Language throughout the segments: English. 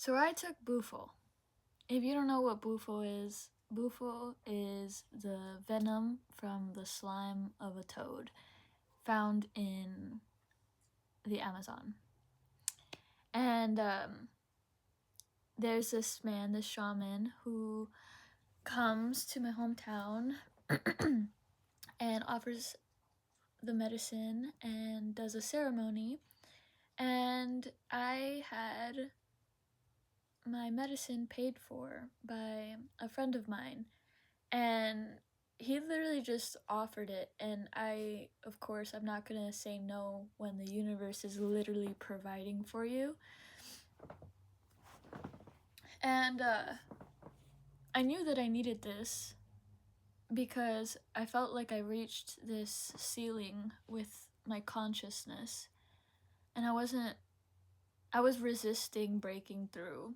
So I took Bufo. If you don't know what Bufo is the venom from the slime of a toad found in the Amazon. And there's this man, this shaman, who comes to my hometown and offers the medicine and does a ceremony. And I had my medicine paid for by a friend of mine, and he literally just offered it, and of course, I'm not gonna say no when the universe is literally providing for you. And I knew that I needed this because I felt like I reached this ceiling with my consciousness, and I was resisting breaking through,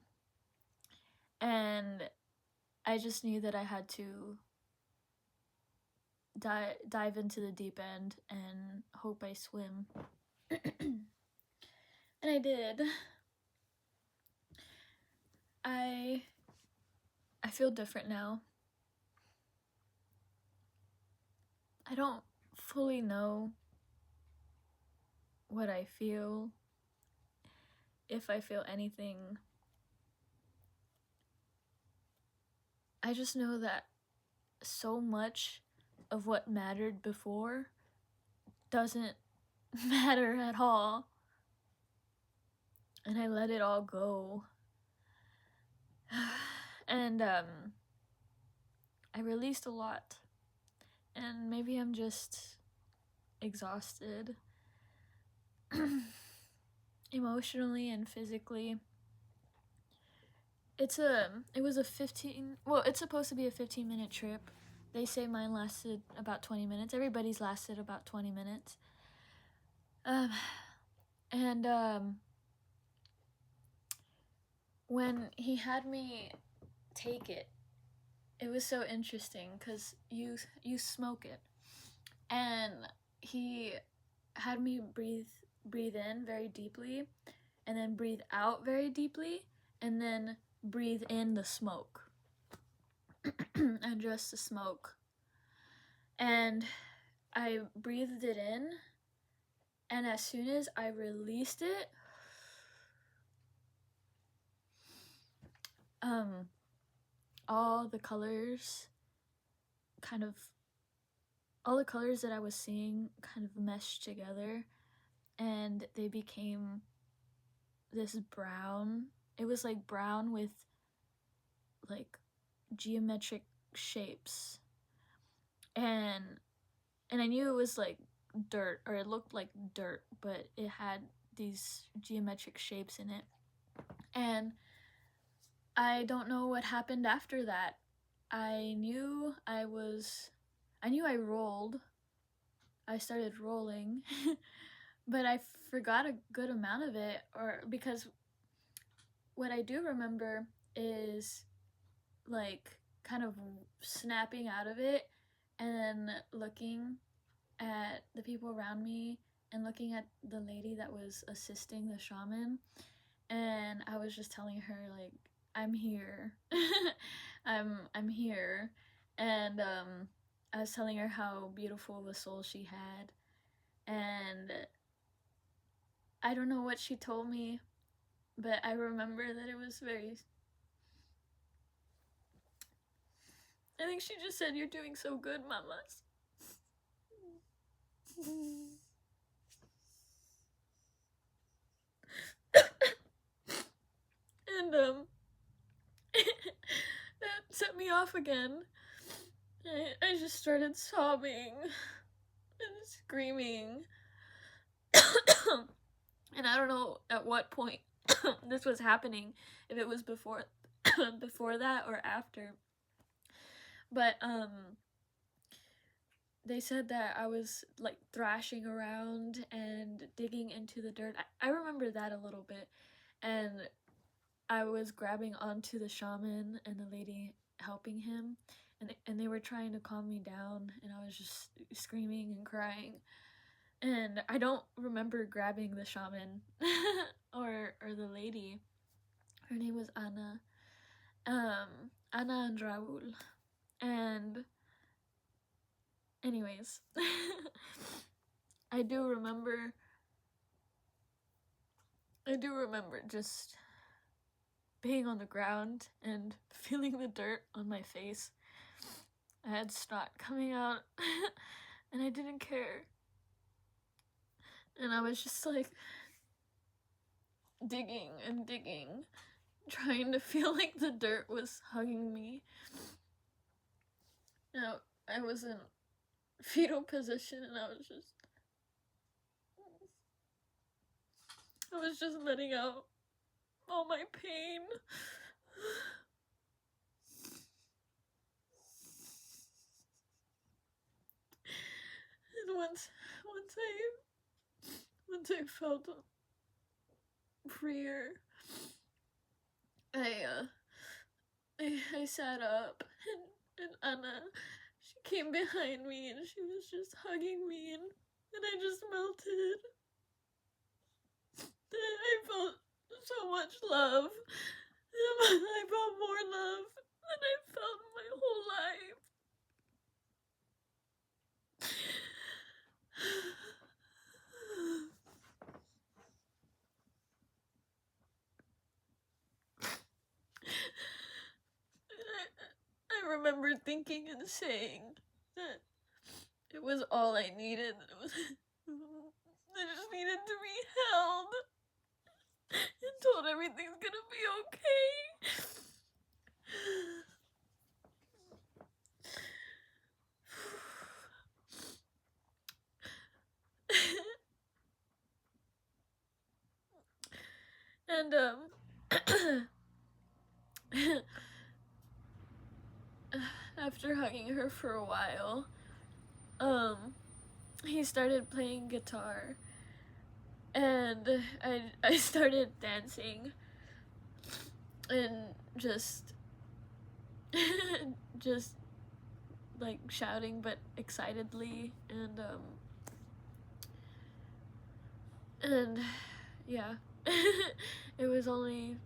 and I just knew that I had to dive into the deep end and hope I swim. And I did. I feel different now. I don't fully know what I feel, if I feel anything. I just know that so much of what mattered before doesn't matter at all. And I let it all go. And I released a lot. And maybe I'm just exhausted. Emotionally and physically. It's supposed to be a 15-minute trip. They say mine lasted about 20 minutes. Everybody's lasted about 20 minutes. When he had me take it, it was so interesting because you smoke it, and he had me breathe in very deeply, and then breathe out very deeply, and then breathe in the smoke and just the smoke. And I breathed it in, and as soon as I released it, all the colors that I was seeing kind of meshed together, and they became this brown. It was like brown with like geometric shapes, and I knew it was like dirt, or it looked like dirt, but it had these geometric shapes in it. And I don't know what happened after that. I knew I rolled. I started rolling, but I forgot a good amount of it, or because what I do remember is like kind of snapping out of it and then looking at the people around me and looking at the lady that was assisting the shaman, and I was just telling her like, I'm here. I'm here. And I was telling her how beautiful of a soul she had, and I don't know what she told me, but I remember that it was I think she just said, "You're doing so good, mamas." And that set me off again. I just started sobbing and screaming. And I don't know at what point this was happening, if it was before before that or after. But they said that I was like thrashing around and digging into the dirt. I remember that a little bit. And I was grabbing onto the shaman and the lady helping him, and they were trying to calm me down, and I was just screaming and crying. And I don't remember grabbing the shaman or the lady, Her name was Anna. Anna and Raul. And anyways, I do remember just being on the ground and feeling the dirt on my face. I had snot coming out and I didn't care. And I was just like digging and digging, trying to feel like the dirt was hugging me. Now, I was in fetal position and I was just letting out all my pain. And once I felt freer, I sat up and Anna, she came behind me and she was just hugging me and I just melted. I felt so much love. I felt more love than I felt my whole life. I remember thinking and saying that it was all I needed. I just needed to be held and told everything's gonna be okay. And after hugging her for a while, he started playing guitar and I started dancing and just like shouting but excitedly and yeah. It was only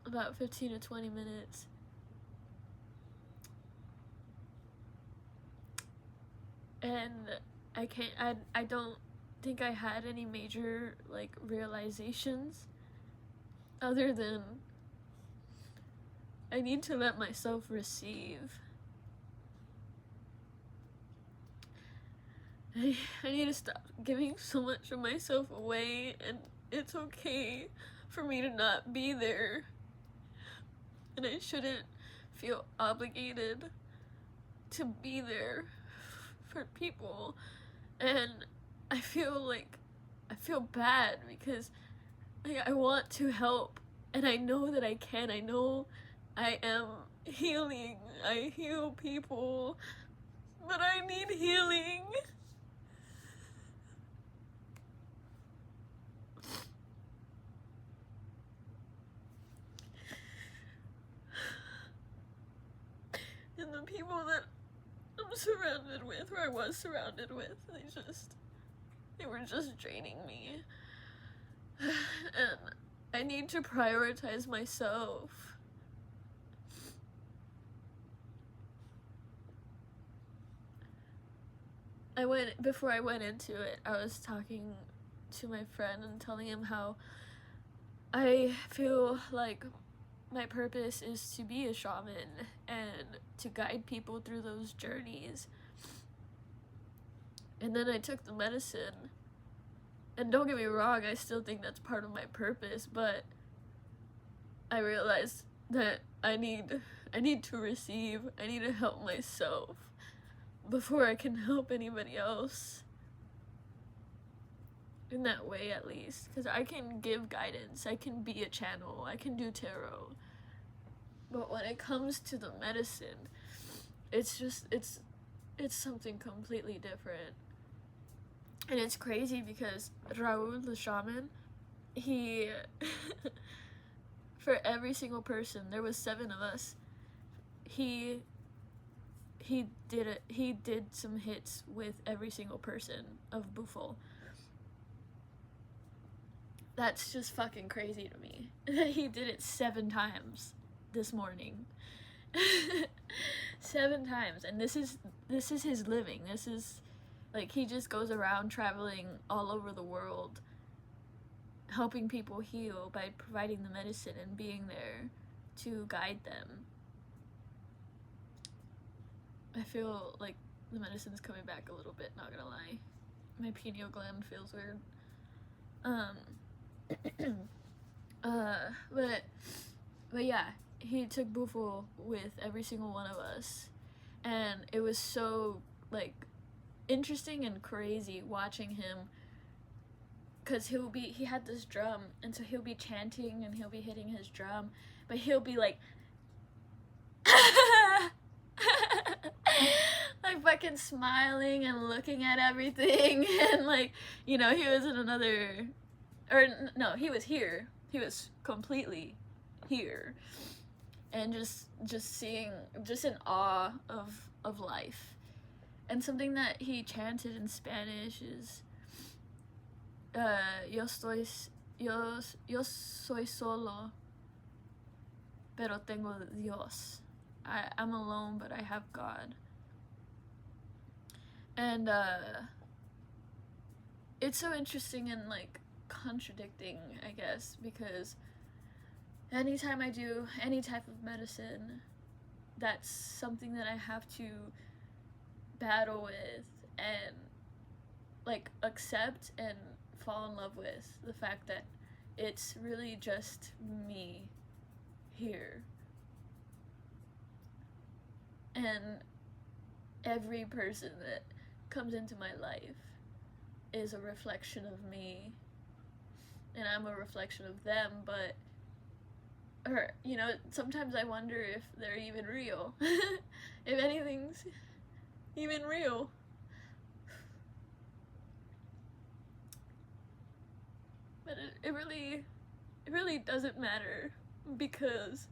about 15 to 20 minutes. And I don't think I had any major like realizations other than I need to let myself receive. I need to stop giving so much of myself away, and it's okay for me to not be there. And I shouldn't feel obligated to be there for people. And I feel bad because I want to help, and I know that I can. I know I am healing. I heal people, but I need healing. And the people that I'm surrounded with, or I was surrounded with, they were just draining me. And I need to prioritize myself. Before I went into it, I was talking to my friend and telling him how I feel like my purpose is to be a shaman and to guide people through those journeys. And then I took the medicine. And don't get me wrong, I still think that's part of my purpose, but I realized that I need to receive. I need to help myself before I can help anybody else. In that way, at least. Because I can give guidance. I can be a channel. I can do tarot. But when it comes to the medicine, it's something completely different. And it's crazy because Raul, the shaman, he for every single person, there was 7 of us, he did some hits with every single person of Bufo. that's just fucking crazy to me. That he did it 7 times this morning. 7 times. And this is his living. This is, like, he just goes around traveling all over the world, helping people heal by providing the medicine and being there to guide them. I feel like the medicine's coming back a little bit, not gonna lie. My pineal gland feels weird. But yeah, he took Bufo with every single one of us, and it was so, like, interesting and crazy watching him, because he had this drum, and so he'll be chanting and he'll be hitting his drum, but he'll be like like fucking smiling and looking at everything, and like, you know, he was in another, or no, he was here, he was completely here, and just seeing, just in awe of life. And something that he chanted in Spanish is yo soy solo, pero tengo Dios. I'm alone, but I have God. And it's so interesting and, like, contradicting, I guess, because anytime I do any type of medicine, that's something that I have to battle with and, like, accept and fall in love with the fact that it's really just me here. And every person that comes into my life is a reflection of me, and I'm a reflection of them, but, or, you know, sometimes I wonder if they're even real. If anything's even real. But it really doesn't matter, because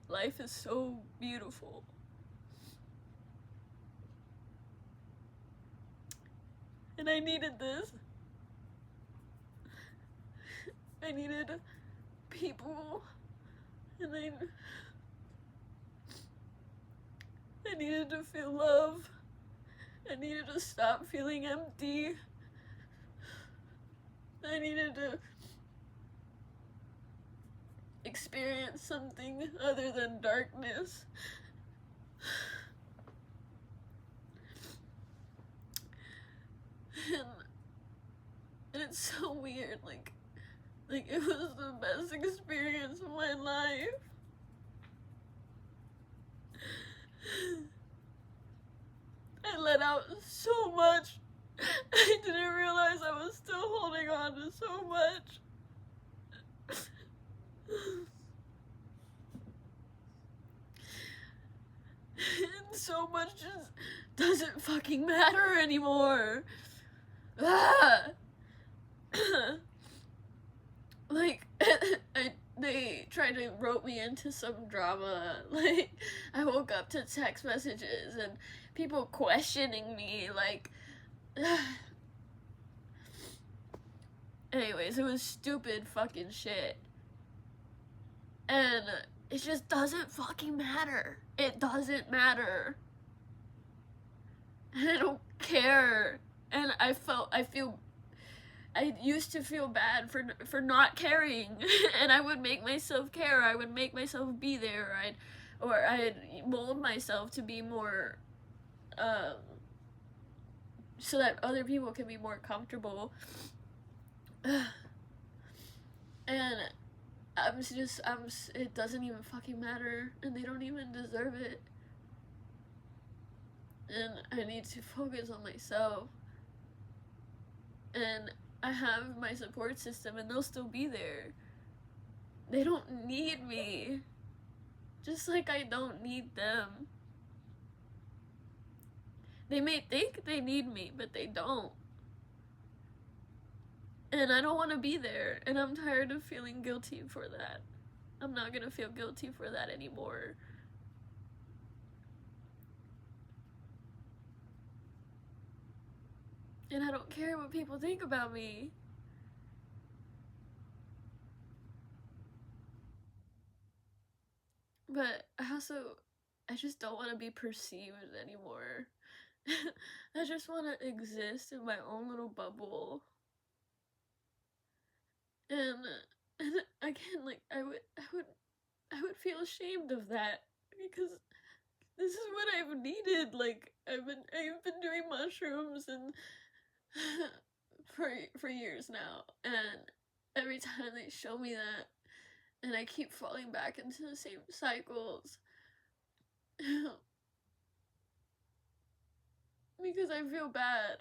life is so beautiful. And I needed this. I needed people, and I needed to feel love. I needed to stop feeling empty. I needed to experience something other than darkness. And it's so weird, like it was the best experience of my life. I let out so much. I didn't realize I was still holding on to so much. And so much just doesn't fucking matter anymore. Like, they tried to rope me into some drama. Like, I woke up to text messages and people questioning me, like, anyways, it was stupid fucking shit. And it just doesn't fucking matter. It doesn't matter. And I don't care. And I used to feel bad for not caring. And I would make myself care. I would make myself be there. I'd mold myself to be more, so that other people can be more comfortable. And it doesn't even fucking matter, and they don't even deserve it. And I need to focus on myself. And I have my support system, and they'll still be there. They don't need me. Just like I don't need them. They may think they need me, but they don't. And I don't want to be there, and I'm tired of feeling guilty for that. I'm not gonna feel guilty for that anymore. And I don't care what people think about me. But I just don't want to be perceived anymore. I just want to exist in my own little bubble. And, and again, like, I would feel ashamed of that, because this is what I've needed. Like, I've been doing mushrooms and for years now, and every time they show me that, and I keep falling back into the same cycles. Because I feel bad.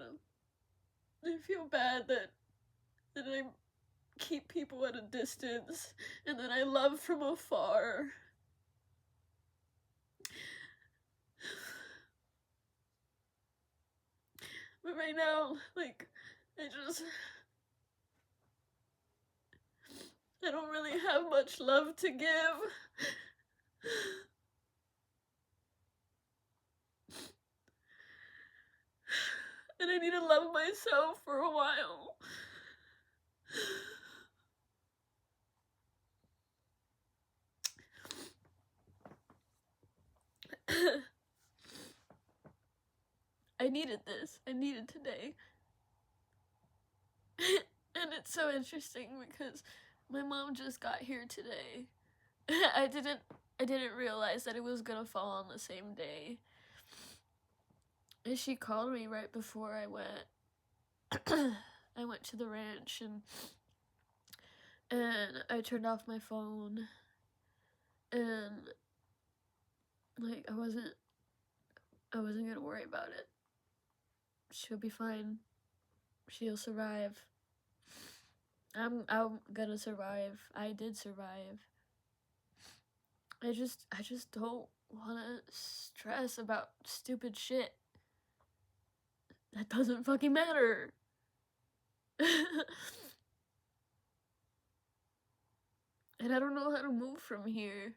I feel bad that I keep people at a distance and that I love from afar. But right now, like, I don't really have much love to give. And I need to love myself for a while. I needed this. I needed today. And it's so interesting because my mom just got here today. I didn't realize that it was gonna fall on the same day. And she called me right before I went. I went to the ranch, and I turned off my phone, and like I wasn't gonna worry about it. She'll be fine. She'll survive. I'm gonna survive. I did survive. I just don't wanna stress about stupid shit that doesn't fucking matter. And I don't know how to move from here.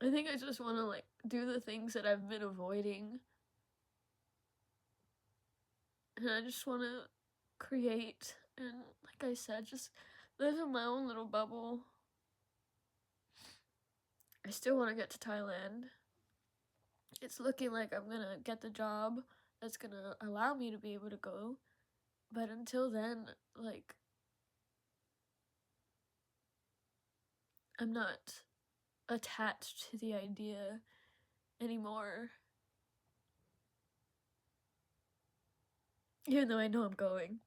I think I just want to, like, do the things that I've been avoiding. And I just want to create and, like I said, just live in my own little bubble. I still want to get to Thailand. It's looking like I'm gonna get the job that's gonna allow me to be able to go. But until then, like, I'm not attached to the idea anymore. Even though I know I'm going.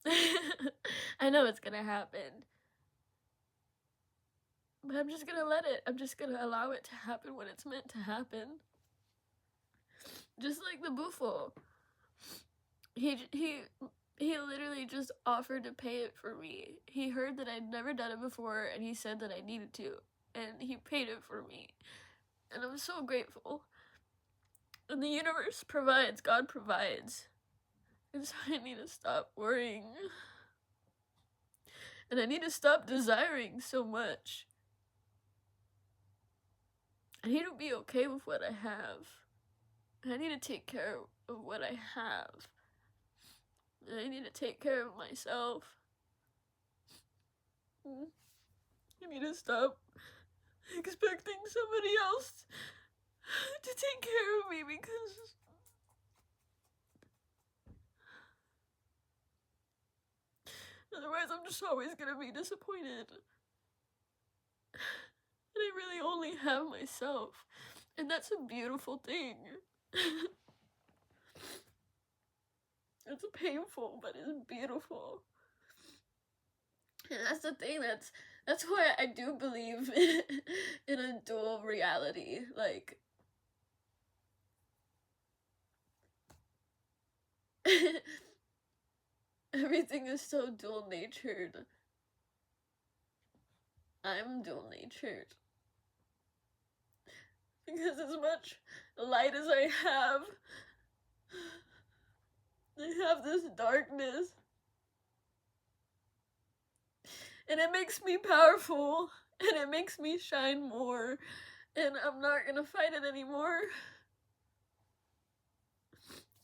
I know it's gonna happen. But I'm just gonna let it. I'm just gonna allow it to happen when it's meant to happen. Just like the Bufo. He literally just offered to pay it for me. He heard that I'd never done it before, and he said that I needed to. And he paid it for me. And I'm so grateful. And the universe provides. God provides. And so I need to stop worrying. And I need to stop desiring so much. I need to be okay with what I have. I need to take care of what I have. And I need to take care of myself. I need to stop expecting somebody else to take care of me, because otherwise I'm just always gonna be disappointed. And I really only have myself. And that's a beautiful thing. It's painful, but it's beautiful. And that's the thing, that's why I do believe in a dual reality. Like, everything is so dual-natured. I'm dual-natured. Because as much light as I have this darkness. And it makes me powerful, and it makes me shine more, and I'm not gonna fight it anymore.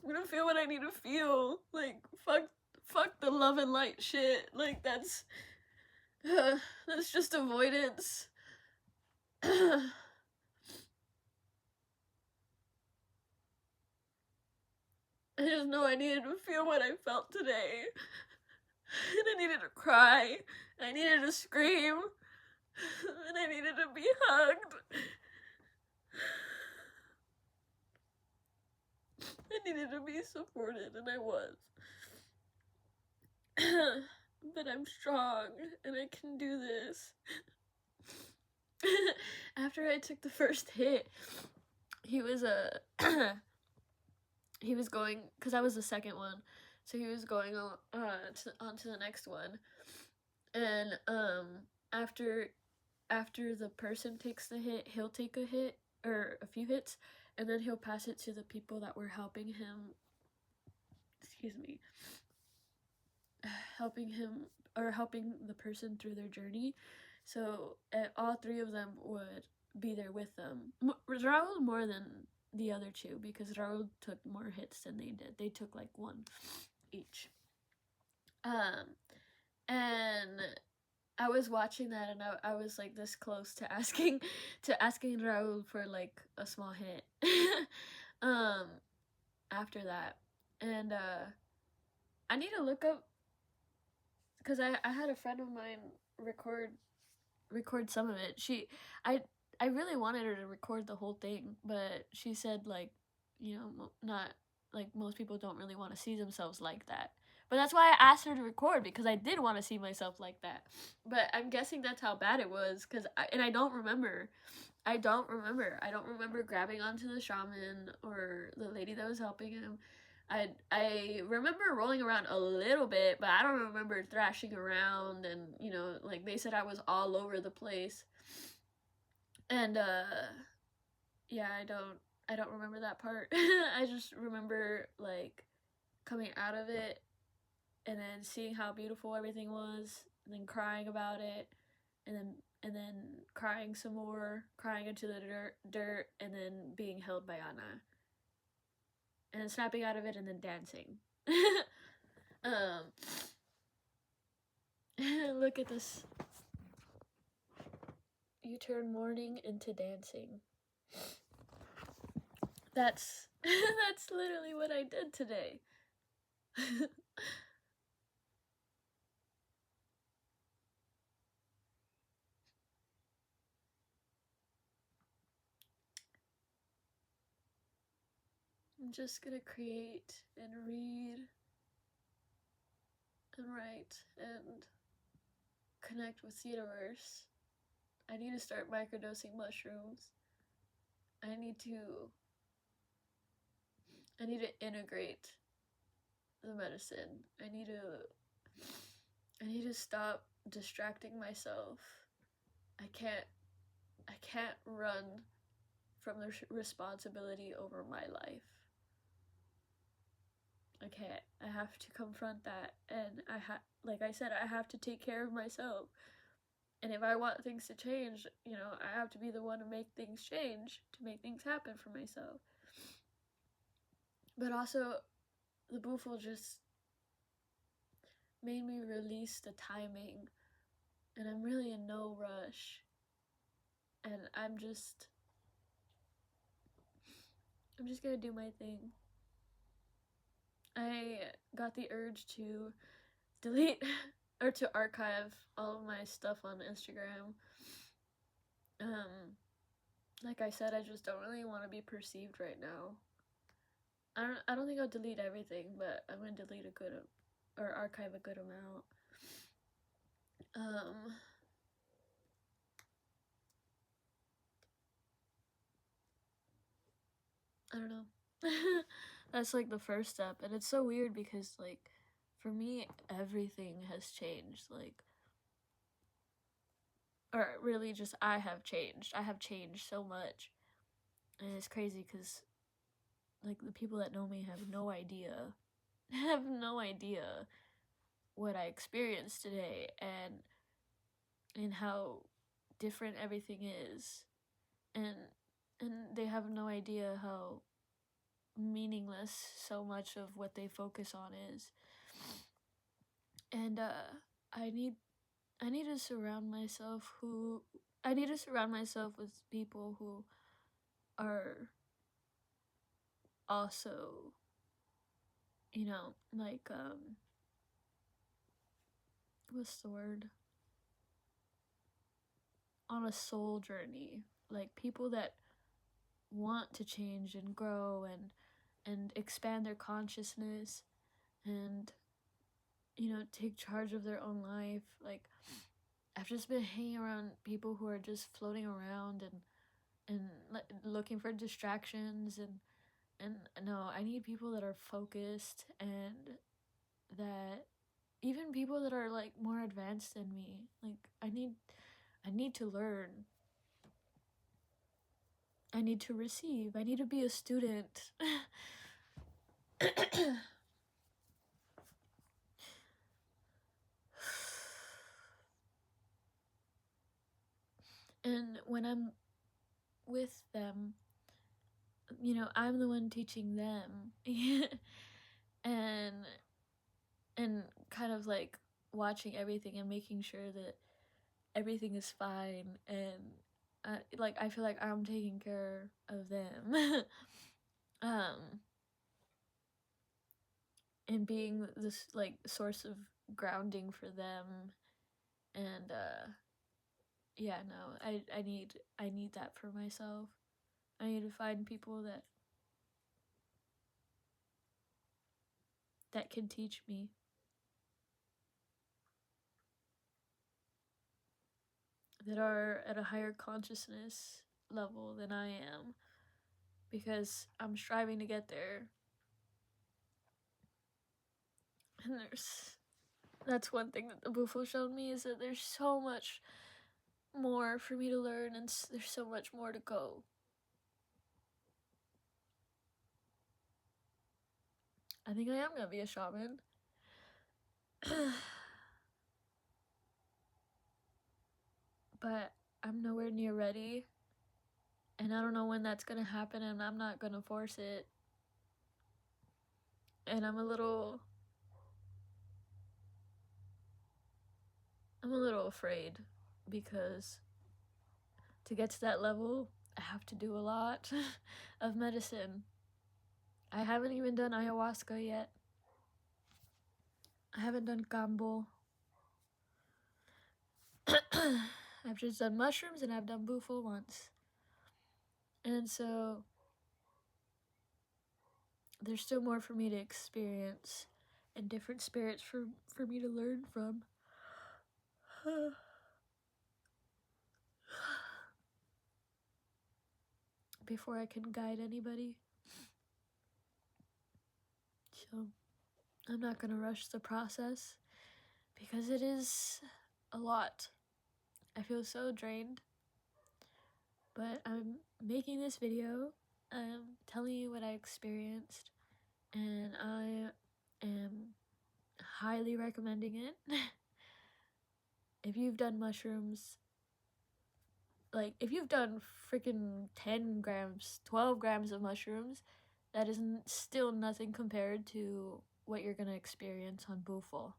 I'm gonna feel what I need to feel. Like, fuck Fuck the love and light shit. Like, that's just avoidance. I just know I needed to feel what I felt today. And I needed to cry. I needed to scream. And I needed to be hugged. I needed to be supported, and I was. But I'm strong, and I can do this. After I took the first hit, he was he was going, because I was the second one, so he was going on to the next one, and after the person takes the hit, he'll take a hit or a few hits, and then he'll pass it to the people that were helping him. Excuse me. Helping him or helping the person through their journey. So all three of them would be there with them. Raul more than the other two, because Raul took more hits than they did. They took like one each. And I was watching that, and I was like this close to asking Raul for like a small hit. After that, and I need to look up, because I had a friend of mine record some of it. I really wanted her to record the whole thing, but she said, like, you know, not like most people don't really want to see themselves like that. But that's why I asked her to record, because I did want to see myself like that. But I'm guessing that's how bad it was, and I don't remember. I don't remember grabbing onto the shaman or the lady that was helping him. I remember rolling around a little bit, but I don't remember thrashing around, and you know, like they said, I was all over the place. And yeah, I don't remember that part. I just remember like coming out of it and then seeing how beautiful everything was, and then crying about it, and then crying some more, crying into the dirt, and then being held by Anna, and then snapping out of it, and then dancing. Look at this. You turn mourning into dancing. That's literally what I did today. I'm just gonna create and read and write and connect with the universe. I need to start microdosing mushrooms. I need to integrate the medicine. I need to stop distracting myself. I can't run from the responsibility over my life. I can't. I have to confront that, and like I said, I have to take care of myself. And if I want things to change, you know, I have to be the one to make things change, to make things happen for myself. But also, the Bufo just made me release the timing, and I'm really in no rush. And I'm just gonna do my thing. I got the urge to delete or to archive all of my stuff on Instagram. Like I said, I just don't really want to be perceived right now. I don't think I'll delete everything, but I'm gonna delete a good or archive a good amount. I don't know. That's like the first step, and it's so weird because like for me everything has changed, like, or really just I have changed so much, and it's crazy because like the people that know me have no idea what I experienced today, and how different everything is, and they have no idea how meaningless so much of what they focus on is. And I need I need to surround myself I need to surround myself with people who are also, you know, like what's the word? On a soul journey. Like people that want to change and grow and expand their consciousness and, you know, take charge of their own life. Like I've just been hanging around people who are just floating around and looking for distractions and no, I need people that are focused and that even people that are like more advanced than me. Like I need to learn. I need to receive. I need to be a student. And when I'm with them, you know, I'm the one teaching them. and and kind of like watching everything and making sure that everything is fine and like I feel like I'm taking care of them. um and being this like source of grounding for them and yeah, no, I need that for myself. I need to find people that can teach me, that are at a higher consciousness level than I am, because I'm striving to get there. And that's one thing that the Bufo showed me, is that there's so much more for me to learn and there's so much more to go. I think I am gonna be a shaman. But I'm nowhere near ready. And I don't know when that's gonna happen, and I'm not gonna force it. And I'm a little afraid, because to get to that level, I have to do a lot of medicine. I haven't even done ayahuasca yet. I haven't done gambo. I've just done mushrooms and I've done bufo once. And so there's still more for me to experience and different spirits for me to learn from. Before I can guide anybody. So I'm not gonna rush the process because it is a lot. I feel so drained, but I'm making this video, telling you what I experienced, and I am highly recommending it. If you've done mushrooms, like if you've done freaking 10 grams, 12 grams of mushrooms, that is still nothing compared to what you're gonna experience on Bufo.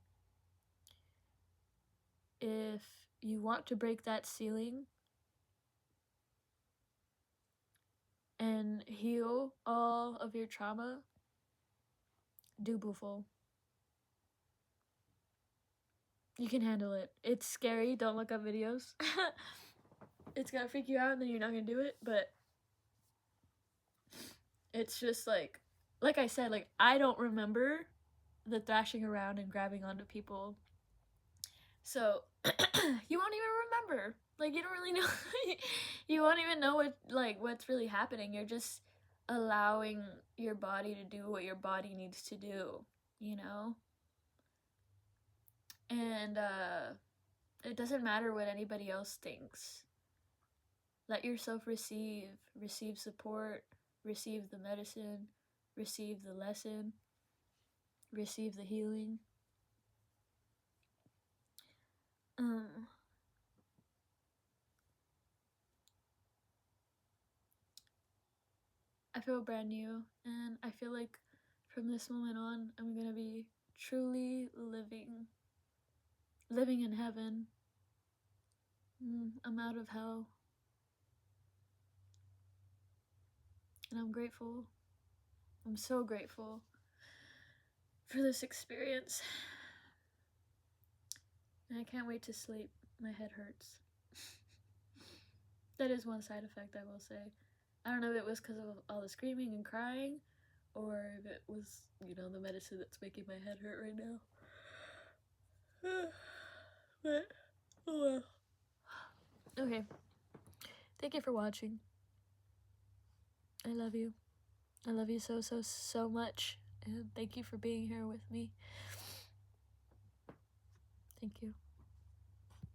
If you want to break that ceiling and heal all of your trauma, do Bufo. You can handle it. It's scary, don't look up videos. It's gonna freak you out and then you're not gonna do it, but it's just like I said, like I don't remember the thrashing around and grabbing onto people. So you won't even remember. Like you don't really know. You won't even know what's really happening. You're just allowing your body to do what your body needs to do, you know? And it doesn't matter what anybody else thinks. Let yourself receive support, receive the medicine, receive the lesson, receive the healing. I feel brand new, and I feel like from this moment on, I'm gonna be truly living living in heaven. I'm out of hell. And I'm grateful. I'm so grateful for this experience. And I can't wait to sleep. My head hurts. That is one side effect, I will say. I don't know if it was because of all the screaming and crying, or if it was, the medicine that's making my head hurt right now. But, oh well. Okay. Thank you for watching. I love you. I love you so, so, so much. And thank you for being here with me. Thank you.